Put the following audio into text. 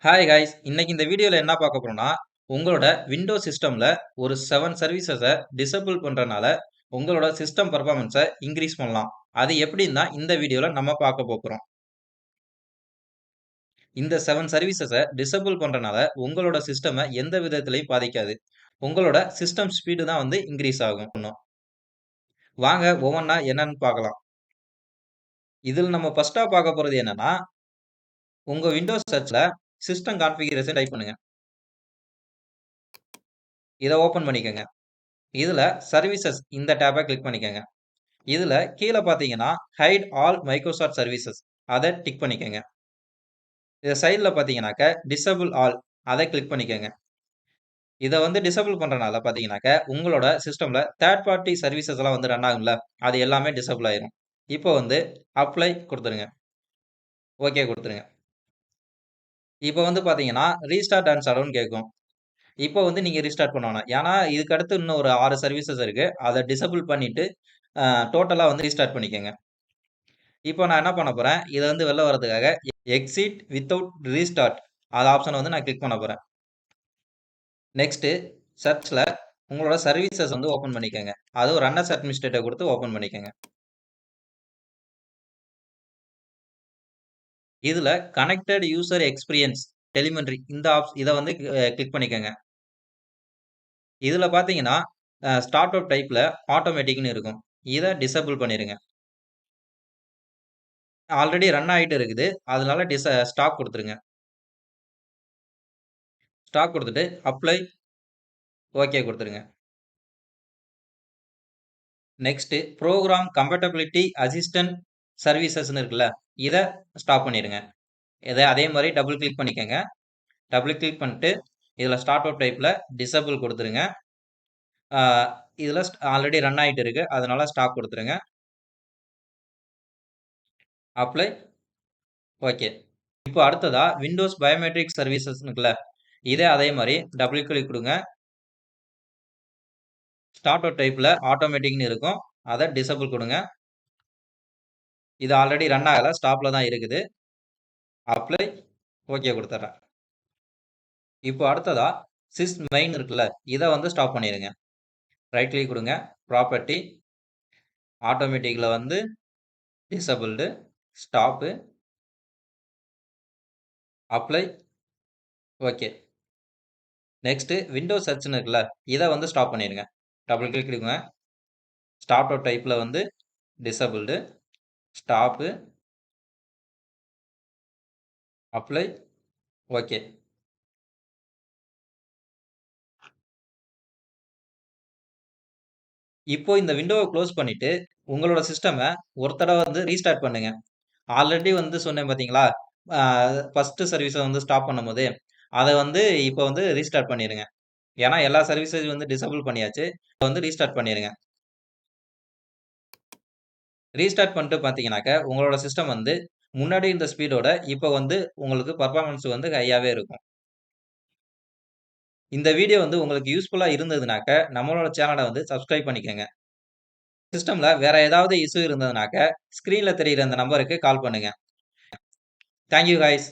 Hi guys, இன்னைக்கு இந்த வீடியோல என்ன பார்க்க போறோம்னா, உங்களோட விண்டோஸ் சிஸ்டம்ல ஒரு 7 சர்வீசஸ டிசேபிள் பண்றனால உங்களோட சிஸ்டம் பெர்ஃபார்மன்ஸ இன்கிரீஸ் பண்ணலாம். அது எப்படின்னு தான் இந்த வீடியோல நம்ம பார்க்க போறோம். இந்த 7 சர்வீசஸ டிசேபிள் பண்றனால உங்களோட சிஸ்டம எந்த விதத்திலயும் பாதிக்காது. உங்களோட சிஸ்டம் ஸ்பீடு தான் இன்கிரீஸ் ஆகும். வாங்க ஒவ்வொன்னா என்னன்னு பார்க்கலாம். இதில நம்ம ஃபர்ஸ்ட்டா பார்க்க போறது என்னன்னா, உங்க விண்டோஸ் சர்ச்ல சிஸ்டம் கான்ஃபிகரேஷன் டைப் பண்ணுங்க. இத ஓப்பன் பண்ணிக்கங்க. இதுல சர்வீசஸ் இந்த டேப கிளிக் பண்ணிக்கங்க. இதுல கீழ பார்த்தீங்கன்னா, ஹைட் ஆல் மைக்ரோசாஃப்ட் சர்வீசஸ் அத டிக் பண்ணிக்கங்க. இத சைட்ல பார்த்தீங்கன்னாக்க, டிசேபிள் ஆல் அத கிளிக் பண்ணிக்கங்க. இத டிசேபிள் பண்றனால பார்த்தீங்கன்னாக்க, உங்களோட சிஸ்டம்ல தேர்ட் பார்ட்டி சர்வீசஸ் எல்லாம் ரன் ஆகும்ல, அது எல்லாமே டிசேபிள் ஆயிரும். இப்போ அப்ளை குடுத்துருங்க. ஓகே குடுத்துருங்க. இப்போ பார்த்தீங்கன்னா, ரீஸ்டார்ட் அண்ட் ஷட் டவுன் கேட்கும். இப்போ நீங்க ரீஸ்டார்ட் பண்ண வேணாம். ஏன்னா, இதுக்கு அடுத்து இன்னும் ஒரு 6 சர்வீசஸ் இருக்கு. அத டிசேபிள் பண்ணிட்டு, டோட்டலா ரீஸ்டார்ட் பண்ணிக்கங்க. இப்போ நான் என்ன பண்ண போறேன், இத வெளில வரதுக்காக எக்ஸிட் வித்தவுட் ரீஸ்டார்ட் அது ஆப்ஷன நான் கிளிக் பண்ண போறேன். நெக்ஸ்ட் சர்ச்ல உங்களோட சர்வீசஸ் ஓப்பன் பண்ணிக்கங்க. அதுவும் ரன் அஸ் அட்மினிஸ்ட்ரேட்டர் குடுத்து ஓப்பன் பண்ணிக்கங்க. இதுல கனெக்டட் யூசர் எக்ஸ்பீரியன்ஸ் டெலிமென்டரி இந்த இத கிளிக் பண்ணிக்கங்க. இதுல பார்த்தீங்கன்னா, ஸ்டார்ட் அப் டைப்ல ஆட்டோமேட்டிக்ன்னு இருக்கும். இத டிசேபிள் பண்ணிருங்க. ஆல்ரெடி ரன் ஆயிட்டு இருக்குது. அதனால ஸ்டாப் குடுத்துருங்க. ஸ்டாப் குடுத்துட்டு அப்ளை ஓகே குடுத்துருங்க. நெக்ஸ்ட் புரோகிராம் கம்பேட்டபிலிட்டி அசிஸ்டன்ட் சர்வீசஸ்ன்னு இருக்குல்ல, இத ஸ்டாப் பண்ணிடுங்க. இத அதே மாரி டபுள் கிளிக் பண்ணிக்கங்க. டபுள் கிளிக் பண்ணிட்டு, இதுல ஸ்டார்ட் அவுட் டைப்ல டிசேபிள் குடுத்துருங்க. ஆ இதுல ஆல்ரெடி ரன் ஆயிட்டு இருக்கு. அதனால ஸ்டாப் குடுத்துருங்க. Apply okay. இப்போ அடுத்ததா விண்டோஸ் பயோமெட்ரிக் சர்வீசஸ்ன்னு இருக்குல்ல, இதே அதே மாரி டபுள் கிளிக் குடுங்க. ஸ்டார்ட் அவுட் டைப்ல ஆட்டோமேட்டிக்ன்னு இருக்கும். அத டிசேபிள் குடுங்க. இது ஆல்ரெடி ரன் ஆகல. ஸ்டாப்ல தான் இருக்குது. அப்ளை ஓகே குடுத்துர்றேன். இப்போ அடுத்ததா சிஸ் மெயின் இருக்குல்ல, இத ஸ்டாப் பண்ணிருங்க. ரைட் கிளிக் குடுங்க. ப்ராப்பர்ட்டி ஆட்டோமேட்டிக்ல disabled stop apply okay. Next Windows சர்ச்ன்னு இருக்குல்ல, இத ஸ்டாப் பண்ணிருங்க. டபுள் கிளிக் குடுங்க. ஸ்டார்ட் அவுட் டைப்ல டிசேபிள்டு ஸ்டாப்பு அப்ளை ஓகே. இப்போ இந்த விண்டோவ குளோஸ் பண்ணிட்டு, உங்களோட சிஸ்டம ஒரு தடவ ரீஸ்டார்ட் பண்ணுங்க. ஆல்ரெடி சொன்னேன் பார்த்தீங்களா? ஆ ஃபர்ஸ்ட் சர்வீஸ ஸ்டாப் பண்ணும்போது, அத இப்போ ரீஸ்டார்ட் பண்ணிருங்க. ஏன்னா எல்லா சர்வீஸையும் டிசேபிள் பண்ணியாச்சு. ரீஸ்டார்ட் பண்ணிருங்க. ரீஸ்டார்ட் பண்ணிட்டு பார்த்தீங்கன்னாக்க, உங்களோட சிஸ்டம் முன்னாடி இருந்த ஸ்பீடோட இப்ப உங்களுக்கு பெர்ஃபார்மன்ஸ் ஹையாவே இருக்கும். இந்த வீடியோ உங்களுக்கு யூஸ்ஃபுல்லா இருந்ததுனாக்க, நம்மளோட சேனல சப்ஸ்கிரைப் பண்ணிக்கங்க. சிஸ்டம்ல வேற ஏதாவது இஷ்யூ இருந்ததுனாக்க, ஸ்கிரீன்ல தெரியிற அந்த நம்பருக்கு கால் பண்ணுங்க. Thank you guys.